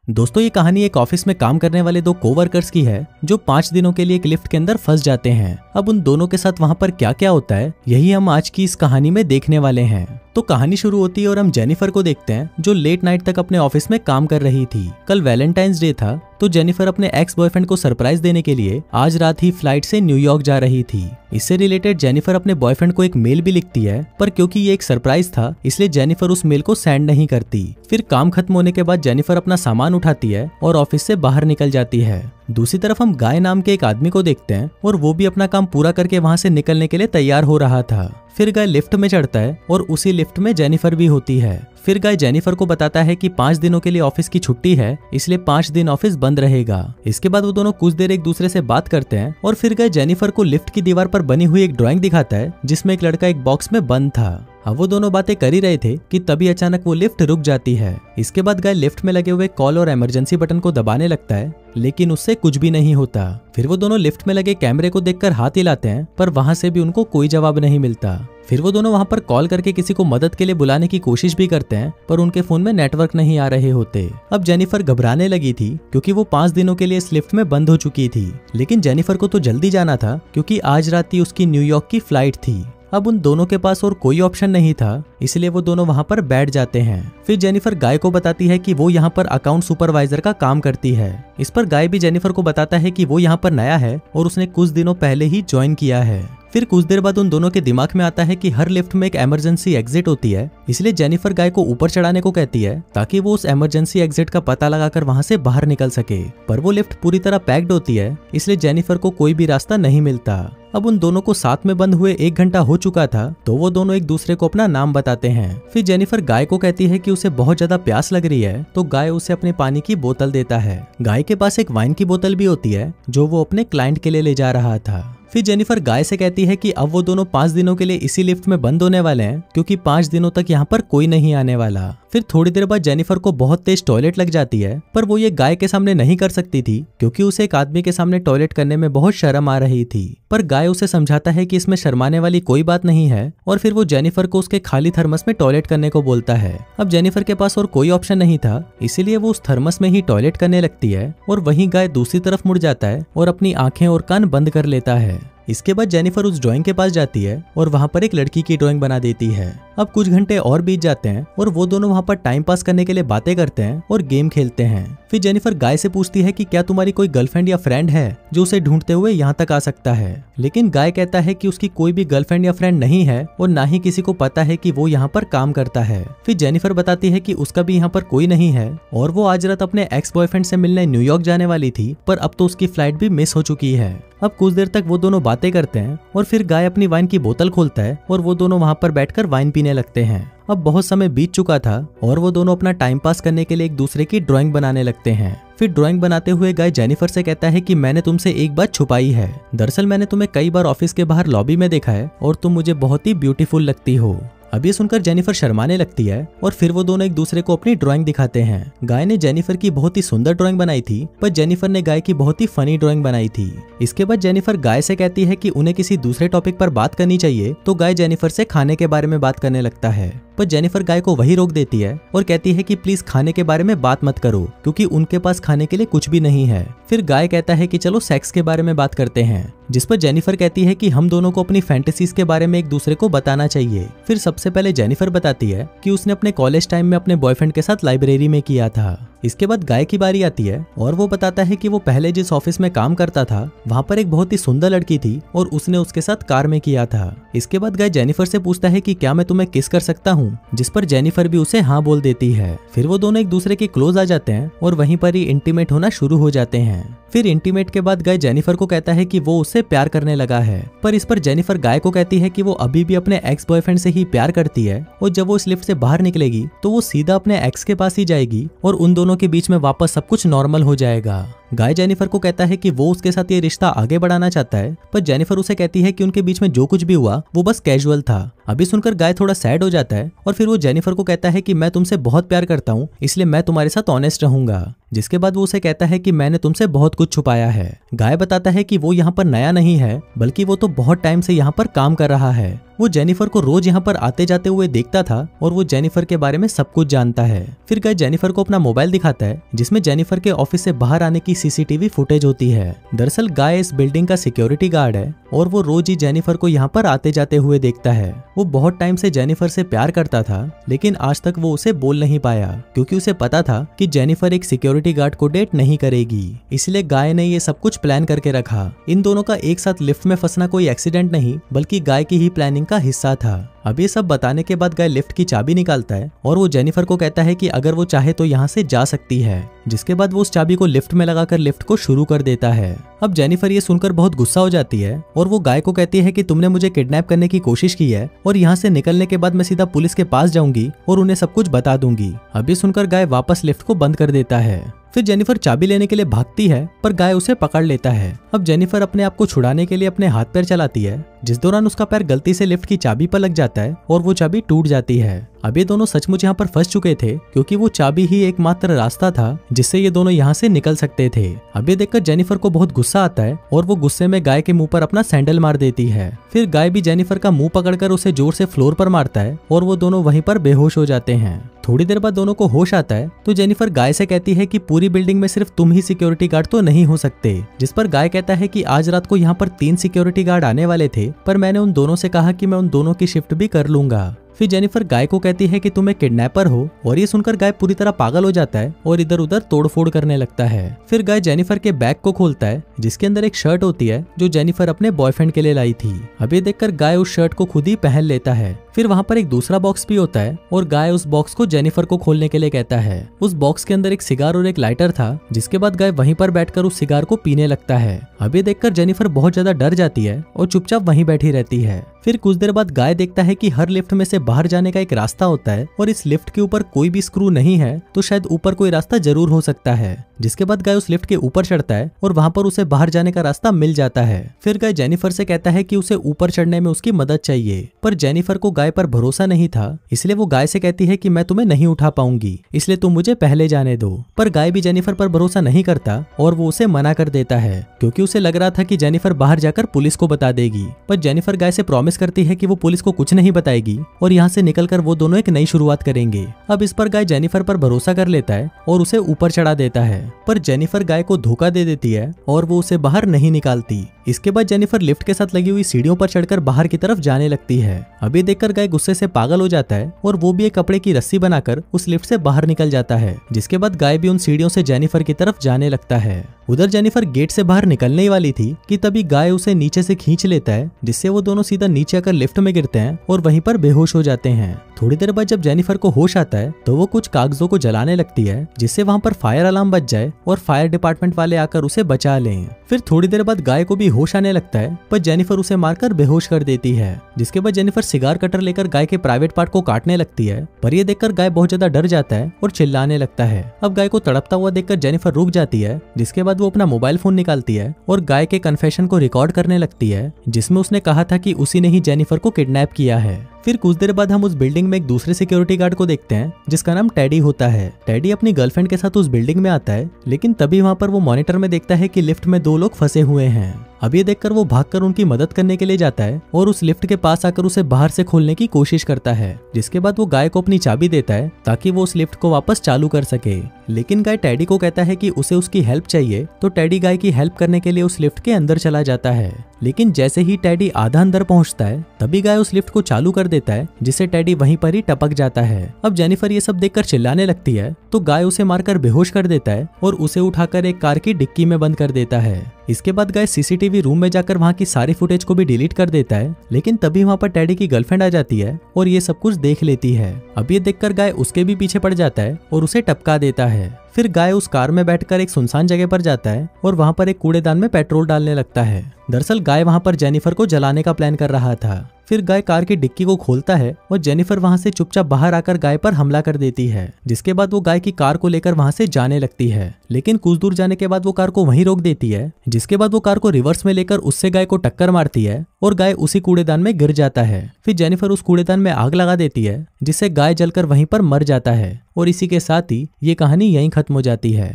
दोस्तों ये कहानी एक ऑफिस में काम करने वाले दो कोवर्कर्स की है जो 5 दिनों के लिए एक लिफ्ट के अंदर फंस जाते हैं। अब उन दोनों के साथ वहां पर क्या क्या होता है यही हम आज की इस कहानी में देखने वाले हैं। तो कहानी शुरू होती है और हम जेनिफर को देखते हैं जो लेट नाइट तक अपने ऑफिस में काम कर रही थी। कल वैलेंटाइंस डे था तो जेनिफर अपने एक्स बॉयफ्रेंड को सरप्राइज देने के लिए आज रात ही फ्लाइट से न्यूयॉर्क जा रही थी। इससे रिलेटेड जेनिफर अपने बॉयफ्रेंड को एक मेल भी लिखती है, पर क्योंकि ये एक सरप्राइज था इसलिए जेनिफर उस मेल को सेंड नहीं करती। फिर काम खत्म होने के बाद जेनिफर अपना सामान उठाती है और ऑफिस से बाहर निकल जाती है। दूसरी तरफ हम गाय नाम के एक आदमी को देखते हैं और वो भी अपना काम पूरा करके वहां से निकलने के लिए तैयार हो रहा था। फिर गाय लिफ्ट में चढ़ता है और उसी लिफ्ट में जेनिफर भी होती है। फिर गाय जेनिफर को बताता है कि 5 दिनों के लिए ऑफिस की छुट्टी है, इसलिए 5 दिन ऑफिस बंद रहेगा। इसके बाद वो दोनों कुछ देर एक दूसरे से बात करते हैं और फिर गाय जेनिफर को लिफ्ट की दीवार पर बनी हुई एक ड्राइंग दिखाता है जिसमें एक लड़का एक बॉक्स में बंद था। अब वो दोनों बातें कर ही रहे थे कि तभी अचानक वो लिफ्ट रुक जाती है। इसके बाद गाय लिफ्ट में लगे हुए कॉल और इमरजेंसी बटन को दबाने लगता है, लेकिन उससे कुछ भी नहीं होता। फिर वो दोनों लिफ्ट में लगे कैमरे को देखकर हाथ हिलाते हैं, पर वहां से भी उनको कोई जवाब नहीं मिलता। फिर वो दोनों वहां पर कॉल करके किसी को मदद के लिए बुलाने की कोशिश भी करते हैं, पर उनके फोन में नेटवर्क नहीं आ रहे होते। अब जेनिफर घबराने लगी थी क्योंकि वो 5 दिनों के लिए इस लिफ्ट में बंद हो चुकी थी, लेकिन जेनिफर को तो जल्दी जाना था क्योंकि आज रात ही उसकी न्यूयॉर्क की फ्लाइट थी। अब उन दोनों के पास और कोई ऑप्शन नहीं था, इसलिए वो दोनों वहां पर बैठ जाते हैं। फिर जेनिफर गाय को बताती है कि वो यहाँ पर अकाउंट सुपरवाइजर का काम करती है। इस पर गाय भी जेनिफर को बताता है कि वो यहाँ पर नया है और उसने कुछ दिनों पहले ही ज्वाइन किया है। फिर कुछ देर बाद उन दोनों के दिमाग में आता है कि हर लिफ्ट में एक इमरजेंसी एग्जिट होती है, इसलिए जेनिफर गाय को ऊपर चढ़ाने को कहती है ताकि वो उस इमरजेंसी एग्जिट का पता लगाकर वहां से बाहर निकल सके। पर वो लिफ्ट पूरी तरह पैक्ड होती है, इसलिए जेनिफर को कोई भी रास्ता नहीं मिलता। अब उन दोनों को साथ में बंद हुए 1 घंटा हो चुका था, तो वो दोनों एक दूसरे को अपना नाम बताते हैं। फिर जेनिफर गाय को कहती है कि उसे बहुत ज्यादा प्यास लग रही है, तो गाय उसे अपने पानी की बोतल देता है। गाय के पास एक वाइन की बोतल भी होती है जो वो अपने क्लाइंट के लिए ले जा रहा था। फिर जेनिफर गाय से कहती है कि अब वो दोनों 5 दिनों के लिए इसी लिफ्ट में बंद होने वाले हैं क्योंकि 5 दिनों तक यहाँ पर कोई नहीं आने वाला। फिर थोड़ी देर बाद जेनिफर को बहुत तेज टॉयलेट लग जाती है, पर वो ये गाय के सामने नहीं कर सकती थी क्योंकि उसे एक आदमी के सामने टॉयलेट करने में बहुत शर्म आ रही थी। पर गाय उसे समझाता है कि इसमें शर्माने वाली कोई बात नहीं है और फिर वो जेनिफर को उसके खाली थर्मस में टॉयलेट करने को बोलता है। अब जेनिफर के पास और कोई ऑप्शन नहीं था, इसीलिए वो उस थर्मस में ही टॉयलेट करने लगती है और वहीं गाय दूसरी तरफ मुड़ जाता है और अपनी आंखें और कान बंद कर लेता है। इसके बाद जेनिफर उस ड्राइंग के पास जाती है और वहां पर एक लड़की की ड्राइंग बना देती है। अब कुछ घंटे और बीत जाते हैं और वो दोनों वहां पर टाइम पास करने के लिए बातें करते हैं और गेम खेलते हैं। फिर जेनिफर गाय से पूछती है कि क्या तुम्हारी कोई गर्लफ्रेंड या फ्रेंड है जो उसे ढूंढते हुए यहाँ तक आ सकता है, लेकिन गाय कहता है कि उसकी कोई भी गर्लफ्रेंड या फ्रेंड नहीं है और ना ही किसी को पता है कि वो यहाँ पर काम करता है। फिर जेनिफर बताती है कि उसका भी यहाँ पर कोई नहीं है और वो आज रात अपने एक्स बॉयफ्रेंड से मिलने न्यूयॉर्क जाने वाली थी, पर अब तो उसकी फ्लाइट भी मिस हो चुकी है। अब कुछ देर तक वो दोनों बातें करते हैं और फिर गाय अपनी वाइन की बोतल खोलता है और वो दोनों वहां पर बैठकर वाइन पीने लगते हैं। अब बहुत समय बीत चुका था और वो दोनों अपना टाइम पास करने के लिए एक दूसरे की ड्राइंग बनाने लगते हैं। फिर ड्राइंग बनाते हुए गाय जेनिफर से कहता है कि मैंने तुमसे एक बात छुपाई है। दरअसल मैंने तुम्हें कई बार ऑफिस के बाहर लॉबी में देखा है और तुम मुझे बहुत ही ब्यूटीफुल लगती हो। अब ये सुनकर जेनिफर शर्माने लगती है और फिर वो दोनों एक दूसरे को अपनी ड्राइंग दिखाते हैं। गाय ने जेनिफर की बहुत ही सुंदर ड्राइंग बनाई थी, पर जेनिफर ने गाय की बहुत ही फनी ड्राइंग बनाई थी। इसके बाद जेनिफर गाय से कहती है कि उन्हें किसी दूसरे टॉपिक पर बात करनी चाहिए, तो गाय जेनिफर से खाने के बारे में बात करने लगता है, पर जेनिफर गाय को वही रोक देती है और कहती है कि प्लीज खाने के बारे में बात मत करो क्योंकि उनके पास खाने के लिए कुछ भी नहीं है। फिर गाय कहता है कि चलो सेक्स के बारे में बात करते हैं, जिस पर जेनिफर कहती है कि हम दोनों को अपनी फैंटेसीज के बारे में एक दूसरे को बताना चाहिए। फिर सबसे पहले जेनिफर बताती है कि उसने अपने कॉलेज टाइम में अपने बॉयफ्रेंड के साथ लाइब्रेरी में किया था। इसके बाद गाय की बारी आती है और वो बताता है कि वो पहले जिस ऑफिस में काम करता था वहां पर एक बहुत ही सुंदर लड़की थी और उसने उसके साथ कार में किया था। इसके बाद गाय जेनिफर से पूछता है कि क्या मैं तुम्हें किस कर सकता हूँ, जिस पर जेनिफर भी उसे हाँ बोल देती है। फिर वो दोनों एक दूसरे के क्लोज आ जाते हैं और वहीं पर ही इंटीमेट होना शुरू हो जाते हैं। फिर इंटीमेट के बाद गाय जेनिफर को कहता है कि वो उससे प्यार करने लगा है, पर इस पर जेनिफर गाय को कहती है कि वो अभी भी अपने एक्स बॉयफ्रेंड से ही प्यार करती है और जब वो इस लिफ्ट से बाहर निकलेगी तो वो सीधा अपने एक्स के पास ही जाएगी और उन दोनों के बीच में वापस सब कुछ नॉर्मल हो जाएगा। गाय जेनिफर को कहता है कि वो उसके साथ ये रिश्ता आगे बढ़ाना चाहता है, पर जेनिफर उसे कहती है कि उनके बीच में जो कुछ भी हुआ वो बस कैजुअल था। अभी सुनकर गाय थोड़ा सैड हो जाता है और फिर वो जेनिफर को कहता है कि मैं तुमसे बहुत प्यार करता हूँ, इसलिए मैं तुम्हारे साथ ऑनेस्ट रहूंगा। जिसके बाद वो उसे कहता है कि मैंने तुमसे बहुत कुछ छुपाया है। गाय बताता है कि वो यहाँ पर नया नहीं है, बल्कि वो तो बहुत टाइम से यहाँ पर काम कर रहा है। वो जेनिफर को रोज यहाँ पर आते जाते हुए देखता था और वो जेनिफर के बारे में सब कुछ जानता है। फिर गाय जेनिफर को अपना मोबाइल दिखाता है जिसमें जेनिफर के ऑफिस से बाहर आने की सीसीटीवी फुटेज होती है। दरअसल गाय इस बिल्डिंग का सिक्योरिटी गार्ड है और वो रोज ही जेनिफर को यहाँ पर आते जाते हुए देखता है। वो बहुत टाइम से जेनिफर से प्यार करता था, लेकिन आज तक वो उसे बोल नहीं पाया क्योंकि उसे पता था कि जेनिफर एक सिक्योरिटी गार्ड को डेट नहीं करेगी। इसलिए गाय ने ये सब कुछ प्लान करके रखा। इन दोनों का एक साथ लिफ्ट में फंसना कोई एक्सीडेंट नहीं, बल्कि गाय की ही प्लानिंग का हिस्सा था। अब ये सब बताने के बाद गाय लिफ्ट की चाबी निकालता है और वो जेनिफर को कहता है कि अगर वो चाहे तो यहाँ से जा सकती है। जिसके बाद वो उस चाबी को लिफ्ट में लगाकर लिफ्ट को शुरू कर देता है। अब जेनिफर ये सुनकर बहुत गुस्सा हो जाती है और वो गाय को कहती है कि तुमने मुझे किडनैप करने की कोशिश की है और यहाँ से निकलने के बाद मैं सीधा पुलिस के पास जाऊंगी और उन्हें सब कुछ बता दूंगी। अब ये सुनकर गाय वापस लिफ्ट को बंद कर देता है। फिर जेनिफर चाबी लेने के लिए भागती है, पर गाय उसे पकड़ लेता है। अब जेनिफर अपने आप को छुड़ाने के लिए अपने हाथ पैर चलाती है, जिस दौरान उसका पैर गलती से लिफ्ट की चाबी पर लग जाता है और वो चाबी टूट जाती है। अब ये दोनों सचमुच यहाँ पर फंस चुके थे क्योंकि वो चाबी ही एकमात्र रास्ता था जिससे ये दोनों यहाँ से निकल सकते थे। अब ये देखकर जेनिफर को बहुत गुस्सा आता है और वो गुस्से में गाय के मुंह पर अपना सैंडल मार देती है। फिर गाय भी जेनिफर का मुंह पकड़कर उसे जोर से फ्लोर पर मारता है और वो दोनों वहीं पर बेहोश हो जाते हैं। थोड़ी देर बाद दोनों को होश आता है तो जेनिफर गाय से कहती है कि पूरी बिल्डिंग में सिर्फ तुम ही सिक्योरिटी गार्ड तो नहीं हो सकते। जिस पर गाय कहता है कि आज रात को यहाँ पर 3 सिक्योरिटी गार्ड आने वाले थे, पर मैंने उन दोनों से कहा कि मैं उन दोनों की शिफ्ट भी कर लूंगा। फिर जेनिफर गाय को कहती है कि तुम एक किडनैपर हो और ये सुनकर गाय पूरी तरह पागल हो जाता है और इधर उधर तोड़फोड़ करने लगता है। फिर गाय जेनिफर के बैग को खोलता है जिसके अंदर एक शर्ट होती है जो जेनिफर अपने बॉयफ्रेंड के लिए लाई थी। अब ये देखकर गाय उस शर्ट को खुद ही पहन लेता है। फिर वहाँ पर एक दूसरा बॉक्स भी होता है और गाय उस बॉक्स को जेनिफर को खोलने के लिए कहता है। उस बॉक्स के अंदर एक सिगार और एक लाइटर था, जिसके बाद गाय वहीं पर बैठकर उस सिगार को पीने लगता है। अब ये देखकर जेनिफर बहुत ज्यादा डर जाती है और चुपचाप वहीं बैठी रहती है। फिर कुछ देर बाद गाय देखता है कि हर लिफ्ट में से बाहर जाने का एक रास्ता होता है और इस लिफ्ट के ऊपर कोई भी स्क्रू नहीं है, तो शायद ऊपर कोई रास्ता जरूर हो सकता है। जिसके बाद गाय उस लिफ्ट के ऊपर चढ़ता है और वहां पर उसे बाहर जाने का रास्ता मिल जाता है। फिर गाय जेनिफर से कहता है कि उसे ऊपर चढ़ने में उसकी मदद चाहिए, पर जेनिफर को गाय पर भरोसा नहीं था, इसलिए वो गाय से कहती है कि मैं तुम्हें नहीं उठा पाऊंगी, इसलिए तुम मुझे पहले जाने दो। पर गाय भी जेनिफर पर भरोसा नहीं करता और वो उसे मना कर देता है क्योंकि उसे लग रहा था कि जेनिफर बाहर जाकर पुलिस को बता देगी। पर जेनिफर गाय से प्रॉमिस करती है कि वो पुलिस को कुछ नहीं बताएगी और यहाँ से निकलकर वो दोनों एक नई शुरुआत करेंगे। अब इस पर गाय जेनिफर पर भरोसा कर लेता है और उसे ऊपर चढ़ा देता है, पर जेनिफर गाय को धोखा दे देती है और वो उसे बाहर नहीं निकालती। इसके बाद जेनिफर लिफ्ट के साथ लगी हुई सीढ़ियों पर चढ़कर बाहर की तरफ जाने लगती है। अभी देखकर गाय गुस्से से पागल हो जाता है और वो भी एक कपड़े की रस्सी बनाकर उस लिफ्ट से बाहर निकल जाता है। जिसके बाद गाय भी उन सीढ़ियों से जेनिफर की तरफ जाने लगता है। उधर जेनिफर गेट से बाहर निकलने ही वाली थी कि तभी गाय उसे नीचे से खींच लेता है, जिससे वो दोनों सीधा नीचे आकर लिफ्ट में गिरते हैं और वहीं पर बेहोश हो जाते हैं। थोड़ी देर बाद जब जेनिफर को होश आता है तो वो कुछ कागजों को जलाने लगती है, जिससे वहां पर फायर अलार्म बज जाए और फायर डिपार्टमेंट वाले आकर उसे बचा लें। फिर थोड़ी देर बाद गाय को भी होश आने लगता है, पर जेनिफर उसे मारकर बेहोश कर देती है। जिसके बाद जेनिफर सिगार कटर लेकर गाय के प्राइवेट पार्ट को काटने लगती है, पर ये देखकर गाय बहुत ज्यादा डर जाता है और चिल्लाने लगता है। अब गाय को तड़पता हुआ देखकर जेनिफर रुक जाती है, जिसके बाद वो अपना मोबाइल फोन निकालती है और गाय के कन्फेशन को रिकॉर्ड करने लगती है, जिसमें उसने कहा था कि उसी ने ही जेनिफर को किडनैप किया है। फिर कुछ देर बाद हम उस बिल्डिंग में एक दूसरे सिक्योरिटी गार्ड को देखते हैं जिसका नाम टेडी होता है। टेडी अपनी गर्लफ्रेंड के साथ उस बिल्डिंग में आता है, लेकिन तभी वहां पर वो मॉनिटर में देखता है कि लिफ्ट में 2 लोग फंसे हुए हैं। अब ये देखकर वो भागकर उनकी मदद करने के लिए जाता है और उस लिफ्ट के पास आकर उसे बाहर से खोलने की कोशिश करता है। जिसके बाद वो गाय को अपनी चाबी देता है ताकि वो उस लिफ्ट को वापस चालू कर सके। लेकिन गाय टेडी को कहता है कि उसे उसकी हेल्प चाहिए, तो टेडी गाय की हेल्प करने के लिए उस लिफ्ट के अंदर चला जाता है। लेकिन जैसे ही टेडी आधा अंदर पहुंचता है तभी गाय उस लिफ्ट को चालू कर देता है, जिससे टेडी वहीं पर ही टपक जाता है। अब जेनिफर ये सब देखकर चिल्लाने लगती है, तो गाय उसे मारकर बेहोश कर देता है और उसे उठाकर एक कार की डिक्की में बंद कर देता है। इसके बाद गाय सीसीटीवी रूम में जाकर वहां की सारी फुटेज को भी डिलीट कर देता है, लेकिन तभी वहां पर टेडी की गर्लफ्रेंड आ जाती है और ये सब कुछ देख लेती है। अब ये देखकर गाय उसके भी पीछे पड़ जाता है और उसे टपका देता है। फिर गाय उस कार में बैठकर एक सुनसान जगह पर जाता है और वहां पर एक कूड़ेदान में पेट्रोल डालने लगता है। दरअसल गाय वहां पर जेनिफर को जलाने का प्लान कर रहा था। फिर गाय कार की डिक्की को खोलता है और जेनिफर वहां से चुपचाप बाहर आकर गाय पर हमला कर देती है, जिसके बाद वो गाय की कार को लेकर वहां से जाने लगती है। लेकिन कुछ दूर जाने के बाद वो कार को वहीं रोक देती है, जिसके बाद वो कार को रिवर्स में लेकर उससे गाय को टक्कर मारती है और गाय उसी कूड़ेदान में गिर जाता है। फिर जेनिफर उस कूड़ेदान में आग लगा देती है, जिससे गाय जलकर वहीं पर मर जाता है। और इसी के साथ ही ये कहानी यहीं खत्म हो जाती है।